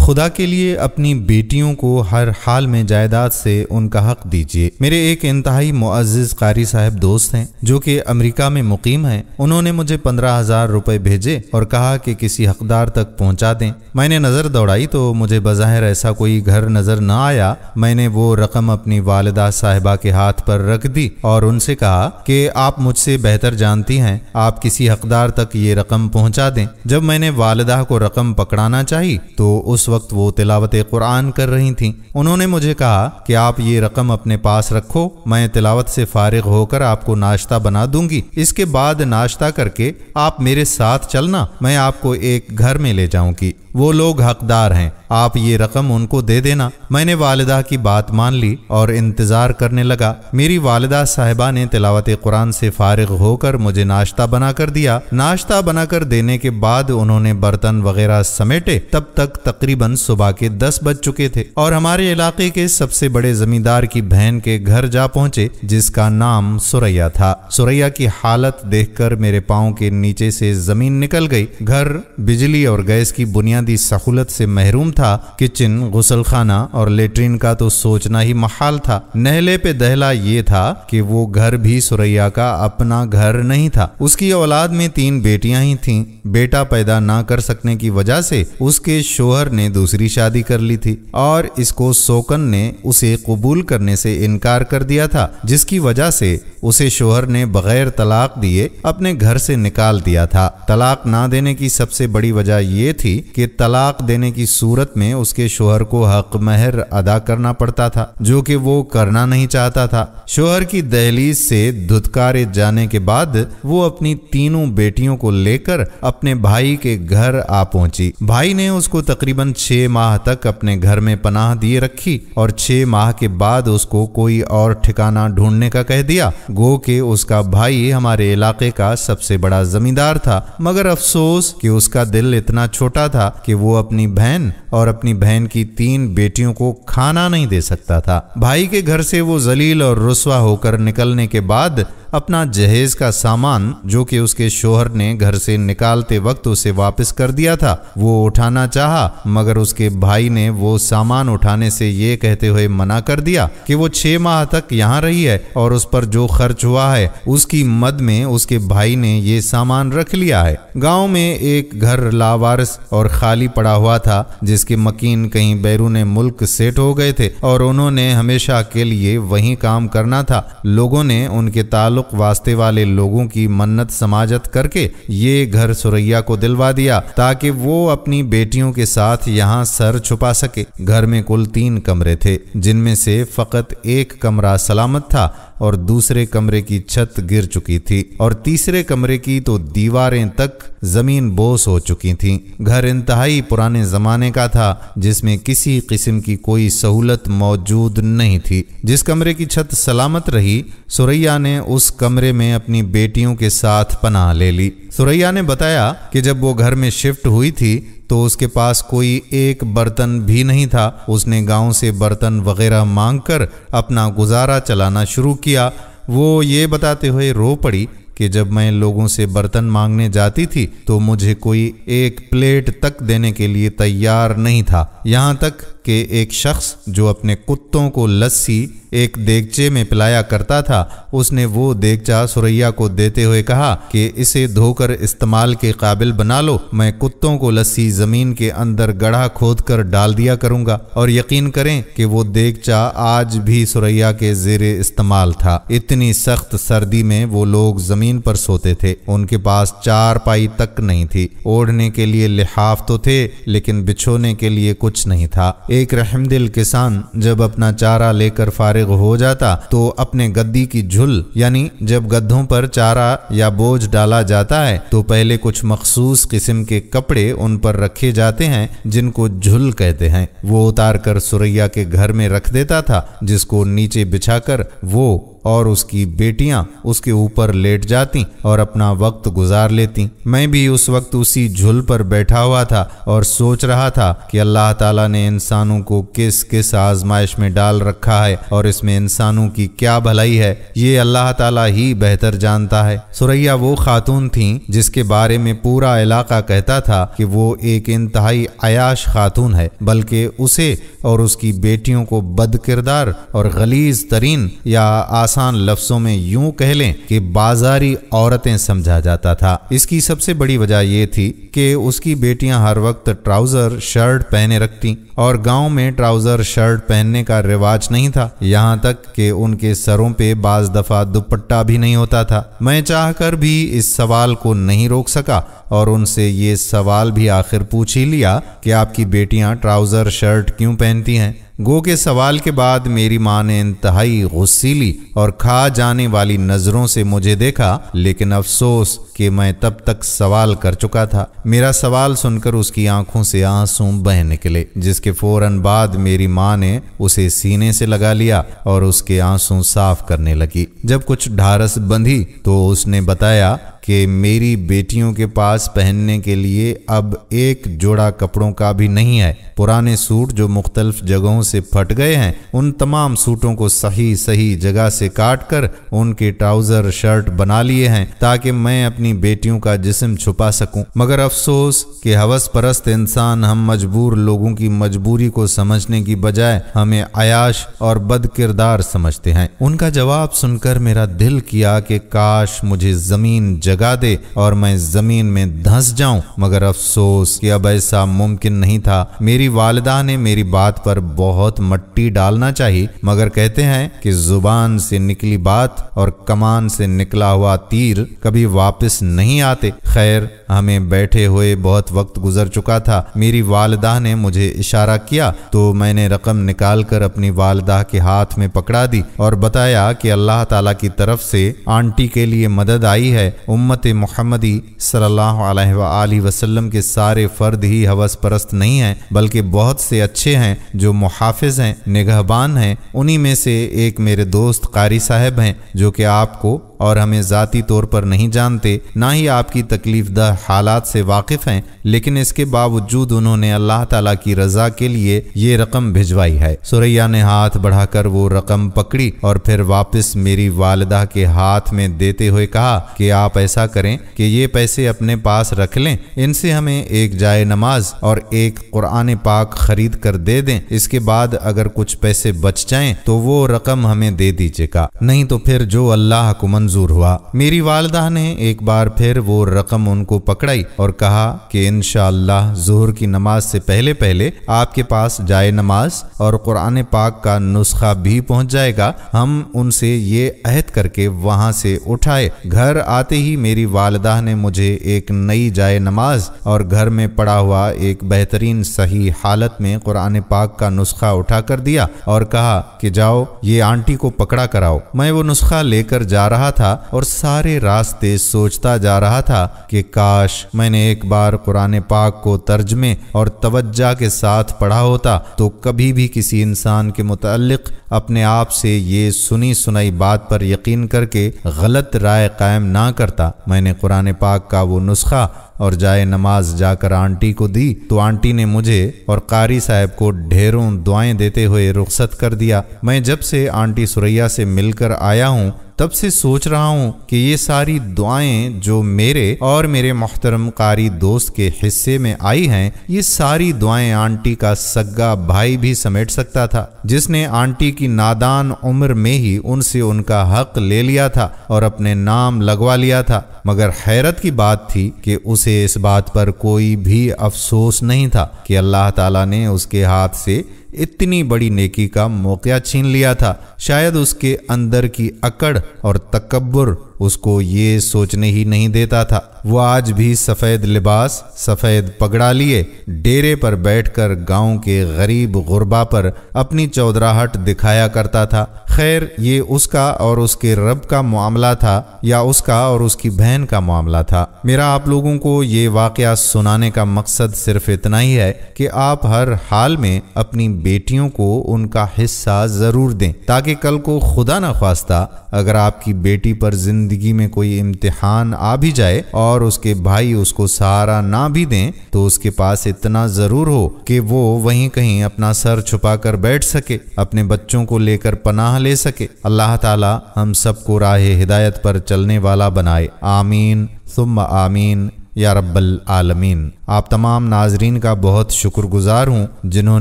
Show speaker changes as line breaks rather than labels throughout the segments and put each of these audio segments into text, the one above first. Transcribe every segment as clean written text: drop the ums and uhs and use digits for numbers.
خدا کے لیے اپنی بیٹیوں کو ہر حال میں جائیداد سے ان کا حق دیجیے۔ میرے ایک انتہائی معزز قاری صاحب دوست ہیں جو کہ امریکہ میں مقیم ہیں۔ انہوں نے مجھے 15,000 روپے بھیجے اور کہا کہ کسی حقدار تک پہنچا دیں۔ میں نے نظر دوڑائی تو مجھے بظاہر ایسا کوئی گھر نظر نہ آیا۔ میں نے وہ رقم اپنی والدہ صاحبہ کے ہاتھ پر رکھ دی اور ان سے کہا کہ آپ مجھ سے بہتر جانتی ہیں، آپ کسی حقدار تک یہ رقم پہنچا دیں۔ جب میں نے والدہ کو رقم پکڑانا چاہی تو اس وقت وہ تلاوت قرآن کر رہی تھیں۔ انہوں نے مجھے کہا کہ آپ یہ رقم اپنے پاس رکھو، میں تلاوت سے فارغ ہو کر آپ کو ناشتہ بنا دوں گی، اس کے بعد ناشتہ کر کے آپ میرے ساتھ چلنا، میں آپ کو ایک گھر میں لے جاؤں گی، وہ لوگ حقدار ہیں، آپ یہ رقم ان کو دے دینا۔ میں نے والدہ کی بات مان لی اور انتظار کرنے لگا۔ میری والدہ صاحبہ نے تلاوت قرآن سے فارغ ہو کر مجھے ناشتہ بنا کر دیا۔ ناشتہ بنا کر دینے کے بعد انہوں نے برتن وغیرہ سمیٹے، تب تک تقریباً صبح کے 10 بج چکے تھے اور ہمارے علاقے کے سب سے بڑے زمیندار کی بہن کے گھر جا پہنچے جس کا نام سریا تھا۔ سریا کی حالت دیکھ کر میرے پاؤں کے نیچے سے زمین نکل گئی۔ گھر بجلی اور گیس کی بنیادی سہولت سے محروم تھا۔ کچن، غسل خانہ اور لیٹرین کا تو سوچنا ہی محال تھا۔ نہلے پہ دہلا یہ تھا کہ وہ گھر بھی سریا کا اپنا گھر نہیں تھا۔ اس کی اولاد میں 3 بیٹیاں ہی تھیں۔ بیٹا پیدا نہ کر سکنے کی وجہ سے اس کے شوہر نے دوسری شادی کر لی تھی اور اس کو سوکن نے اسے قبول کرنے سے انکار کر دیا تھا، جس کی وجہ سے اسے شوہر نے بغیر طلاق دیے اپنے گھر سے نکال دیا تھا۔ طلاق نہ دینے کی سب سے بڑی وجہ یہ تھی کہ طلاق دینے کی صورت میں اس کے شوہر کو حق مہر ادا کرنا پڑتا تھا، جو کہ وہ کرنا نہیں چاہتا تھا۔ شوہر کی دہلیز سے دھتکارے جانے کے بعد وہ اپنی 3 بیٹیوں کو لے کر اپنے بھائی کے گھر آ پہنچی۔ بھائی نے اس کو تقریباً 6 ماہ تک اپنے گھر میں پناہ دیے رکھی اور 6 ماہ کے بعد اس کو کوئی اور ٹھکانہ ڈھونڈنے کا کہہ دیا۔ گو کہ اس کا بھائی ہمارے علاقے کا سب سے بڑا زمیندار تھا، مگر افسوس کہ اس کا دل اتنا چھوٹا تھا کہ وہ اپنی بہن اور اپنی بہن کی 3 بیٹیوں کو کھانا نہیں دے سکتا تھا۔ بھائی کے گھر سے وہ ذلیل اور رسوا ہو کر نکلنے کے بعد اپنا جہیز کا سامان جو کہ اس کے شوہر نے گھر سے نکالتے وقت اسے واپس کر دیا تھا وہ اٹھانا چاہا، مگر اس کے بھائی نے وہ سامان اٹھانے سے یہ کہتے ہوئے منع کر دیا کہ وہ 6 ماہ تک یہاں رہی ہے اور اس پر جو خرچ ہوا ہے اس کی مد میں اس کے بھائی نے یہ سامان رکھ لیا ہے۔ گاؤں میں ایک گھر لاوارث اور خالی پڑا ہوا تھا جس کے مکین کہیں بیرون ملک سیٹ ہو گئے تھے اور انہوں نے ہمیشہ کے لیے وہیں کام کرنا تھا۔ لوگوں نے ان کے تعلق واسطے والے لوگوں کی منت سماجت کر کے یہ گھر سریا کو دلوا دیا تاکہ وہ اپنی بیٹیوں کے ساتھ یہاں سر چھپا سکے۔ گھر میں کل 3 کمرے تھے جن میں سے فقط ایک کمرہ سلامت تھا اور دوسرے کمرے کی چھت گر چکی تھی اور تیسرے کمرے کی تو دیواریں تک زمین بوس ہو چکی تھیں۔ گھر انتہائی پرانے زمانے کا تھا جس میں کسی قسم کی کوئی سہولت موجود نہیں تھی۔ جس کمرے کی چھت سلامت رہی، سریا نے اس کمرے میں اپنی بیٹیوں کے ساتھ پناہ لے لی۔ سریا نے بتایا کہ جب وہ گھر میں شفٹ ہوئی تھی تو اس کے پاس کوئی ایک برتن بھی نہیں تھا۔ اس نے گاؤں سے برتن وغیرہ مانگ کر اپنا گزارا چلانا شروع کیا۔ وہ یہ بتاتے ہوئے رو پڑی کہ جب میں لوگوں سے برتن مانگنے جاتی تھی تو مجھے کوئی ایک پلیٹ تک دینے کے لیے تیار نہیں تھا، یہاں تک کہ ایک شخص جو اپنے کتوں کو لسی ایک دیگچے میں پلایا کرتا تھا، اس نے وہ دیگچہ سریا کو دیتے ہوئے کہا کہ اسے دھو کر استعمال کے قابل بنا لو، میں کتوں کو لسی زمین کے اندر گڑھا کھود کر ڈال دیا کروں گا۔ اور یقین کریں کہ وہ دیگچہ آج بھی سریا کے زیر استعمال تھا۔ اتنی سخت سردی میں وہ لوگ زمین پر سوتے تھے، ان کے پاس 4 پائی تک نہیں تھی، اوڑھنے کے لیے لحاف تو تھے لیکن بچھونے کے لیے کچھ نہیں تھا۔ ایک رحم دل کسان جب اپنا چارہ لے کر فارغ ہو جاتا تو اپنے گدی کی جھل، یعنی جب گدھوں پر چارہ یا بوجھ ڈالا جاتا ہے تو پہلے کچھ مخصوص قسم کے کپڑے ان پر رکھے جاتے ہیں جن کو جھل کہتے ہیں، وہ اتار کر سریا کے گھر میں رکھ دیتا تھا، جس کو نیچے بچھا کر وہ اور اس کی بیٹیاں اس کے اوپر لیٹ جاتی اور اپنا وقت گزار لیتی۔ میں بھی اس وقت اسی جھل پر بیٹھا ہوا تھا اور سوچ رہا تھا کہ اللہ تعالیٰ نے انسانوں کو کس کس آزمائش میں ڈال رکھا ہے اور اس میں انسانوں کی کیا بھلائی ہے، یہ اللہ تعالیٰ ہی بہتر جانتا ہے۔ ثریا وہ خاتون تھیں جس کے بارے میں پورا علاقہ کہتا تھا کہ وہ ایک انتہائی عیاش خاتون ہے، بلکہ اسے اور اس کی بیٹیوں کو بد کردار اور غلیظ ترین یا آسان لفظوں میں یوں کہہ لیں کہ بازاری عورتیں سمجھا جاتا تھا۔ اس کی سب سے بڑی وجہ یہ تھی کہ اس کی بیٹیاں ہر وقت ٹراؤزر شرٹ پہنے رکھتی اور گاؤں میں ٹراؤزر شرٹ پہننے کا رواج نہیں تھا، یہاں تک کہ ان کے سروں پہ بعض دفعہ دوپٹہ بھی نہیں ہوتا تھا۔ میں چاہ کر بھی اس سوال کو نہیں روک سکا اور ان سے یہ سوال بھی آخر پوچھ ہی لیا کہ آپ کی بیٹیاں ٹراؤزر شرٹ کیوں پہنتی ہیں؟ گو کے سوال کے بعد میری ماں نے انتہائی غصیلی اور کھا جانے والی نظروں سے مجھے دیکھا، لیکن افسوس کہ میں تب تک سوال کر چکا تھا۔ میرا سوال سن کر اس کی آنکھوں سے آنسو بہہ نکلے، جس کے فوراً بعد میری ماں نے اسے سینے سے لگا لیا اور اس کے آنسو صاف کرنے لگی۔ جب کچھ ڈھارس بندھی تو اس نے بتایا کہ میری بیٹیوں کے پاس پہننے کے لیے اب ایک جوڑا کپڑوں کا بھی نہیں ہے۔ پرانے سوٹ جو مختلف جگہوں سے پھٹ گئے ہیں، ان تمام سوٹوں کو صحیح جگہ سے کاٹ کر ان کے ٹراؤزر شرٹ بنا لیے ہیں تاکہ میں اپنی بیٹیوں کا جسم چھپا سکوں۔ مگر افسوس کہ ہوس پرست انسان ہم مجبور لوگوں کی مجبوری کو سمجھنے کی بجائے ہمیں عیاش اور بد کردار سمجھتے ہیں۔ ان کا جواب سن کر میرا دل کیا کہ کاش مجھے زمین جگا دے اور میں زمین میں دھنس جاؤں، مگر افسوس کہ اب ایسا ممکن نہیں تھا۔ میری والدہ نے میری بات پر بہت مٹی ڈالنا چاہی، مگر کہتے ہیں کہ زبان سے نکلی بات اور کمان سے نکلا ہوا تیر کبھی واپس نہیں آتے۔ خیر، ہمیں بیٹھے ہوئے بہت وقت گزر چکا تھا۔ میری والدہ نے مجھے اشارہ کیا تو میں نے رقم نکال کر اپنی والدہ کے ہاتھ میں پکڑا دی اور بتایا کہ اللہ تعالیٰ کی طرف سے آنٹی کے لیے مدد آئی ہے۔ امت محمدی صلی اللہ علیہ وآلہ وسلم کے سارے فرد ہی ہوس پرست نہیں ہیں، بلکہ بہت سے اچھے ہیں جو محافظ ہیں، نگہبان ہیں۔ انہی میں سے ایک میرے دوست قاری صاحب ہیں جو کہ آپ کو اور ہمیں ذاتی طور پر نہیں جانتے، نہ ہی آپ کی تکلیف دہ حالات سے واقف ہیں، لیکن اس کے باوجود انہوں نے اللہ تعالیٰ کی رضا کے لیے یہ رقم بھجوائی ہے۔ ثریا نے ہاتھ بڑھا کر وہ رقم پکڑی اور پھر واپس میری والدہ کے ہاتھ میں دیتے ہوئے کہا کہ آپ ایسا کریں کہ یہ پیسے اپنے پاس رکھ لیں، ان سے ہمیں ایک جائے نماز اور ایک قرآن پاک خرید کر دے دیں، اس کے بعد اگر کچھ پیسے بچ جائیں تو وہ رقم ہمیں دے دیجیے گا، نہیں تو پھر جو اللہ کو منظور ہوا۔ میری والدہ نے ایک بار پھر وہ رقم ان کو پکڑائی اور کہا کہ انشاءاللہ ظہر کی نماز سے پہلے پہلے آپ کے پاس جائے نماز اور قرآن پاک کا نسخہ بھی پہنچ جائے گا۔ ہم ان سے یہ عہد کر کے وہاں سے اٹھائے۔ گھر آتے ہی میری والدہ نے مجھے ایک نئی جائے نماز اور گھر میں پڑا ہوا ایک بہترین صحیح حالت میں قرآن پاک کا نسخہ اٹھا کر دیا اور کہا کہ جاؤ یہ آنٹی کو پکڑا کراؤ۔ میں وہ نسخہ لے کر جا رہا تھا اور سارے راستے سوچتا جا رہا تھا کہ کاش میں نے ایک بار قرآن پاک کو ترجمے اور توجہ کے ساتھ پڑھا ہوتا تو کبھی بھی کسی انسان کے متعلق اپنے آپ سے یہ سنی سنائی بات پر یقین کر کے غلط رائے قائم نہ کرتا۔ میں نے قرآن پاک کا وہ نسخہ اور جائے نماز جا کر آنٹی کو دی تو آنٹی نے مجھے اور قاری صاحب کو ڈھیروں دعائیں دیتے ہوئے رخصت کر دیا۔ میں جب سے آنٹی ثریا سے مل کر آیا ہوں تب سے سوچ رہا ہوں کہ یہ ساری دعائیں جو میرے اور میرے محترم قاری دوست کے حصے میں آئی ہیں، یہ ساری دعائیں آنٹی کا سگا بھائی بھی سمیٹ سکتا تھا، جس نے آنٹی کی نادان عمر میں ہی ان سے ان کا حق لے لیا تھا اور اپنے نام لگوا لیا تھا۔ مگر حیرت کی بات تھی کہ اسے اس بات پر کوئی بھی افسوس نہیں تھا کہ اللہ تعالیٰ نے اس کے ہاتھ سے اتنی بڑی نیکی کا موقع چھین لیا تھا۔ شاید اس کے اندر کی اکڑ اور تکبر اس کو یہ سوچنے ہی نہیں دیتا تھا۔ وہ آج بھی سفید لباس، سفید پگڑا لیے ڈیرے پر بیٹھ کر گاؤں کے غریب غربا پر اپنی چودراہٹ دکھایا کرتا تھا۔ خیر، یہ اس کا اور اس کے رب کا معاملہ تھا یا اس کا اور اس کی بہن کا معاملہ تھا۔ میرا آپ لوگوں کو یہ واقعہ سنانے کا مقصد صرف اتنا ہی ہے کہ آپ ہر حال میں اپنی بیٹیوں کو ان کا حصہ ضرور دیں، تاکہ کل کو خدا نہ خواستہ اگر آپ کی بیٹی پر زندگی میں کوئی امتحان آ بھی جائے اور اس کے بھائی اس کو سہارا نہ بھی دیں تو اس کے پاس اتنا ضرور ہو کہ وہ وہیں کہیں اپنا سر چھپا کر بیٹھ سکے، اپنے بچوں کو لے کر پناہ لے سکے۔ اللہ تعالی ہم سب کو راہ ہدایت پر چلنے والا بنائے، آمین ثم آمین یا رب العالمین۔ آپ تمام ناظرین کا بہت شکر گزار ہوں جنہوں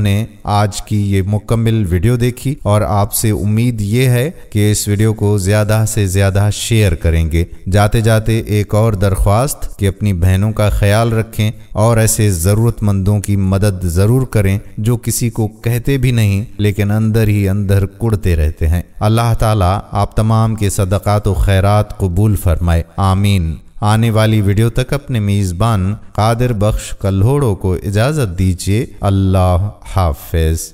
نے آج کی یہ مکمل ویڈیو دیکھی، اور آپ سے امید یہ ہے کہ اس ویڈیو کو زیادہ سے زیادہ شیئر کریں گے۔ جاتے جاتے ایک اور درخواست کہ اپنی بہنوں کا خیال رکھیں اور ایسے ضرورت مندوں کی مدد ضرور کریں جو کسی کو کہتے بھی نہیں لیکن اندر ہی اندر کڑتے رہتے ہیں۔ اللہ تعالیٰ آپ تمام کے صدقات و خیرات قبول فرمائے، آمین۔ آنے والی ویڈیو تک اپنے میزبان قادر بخش کلہوڑوں کو اجازت دیجیے۔ اللہ حافظ۔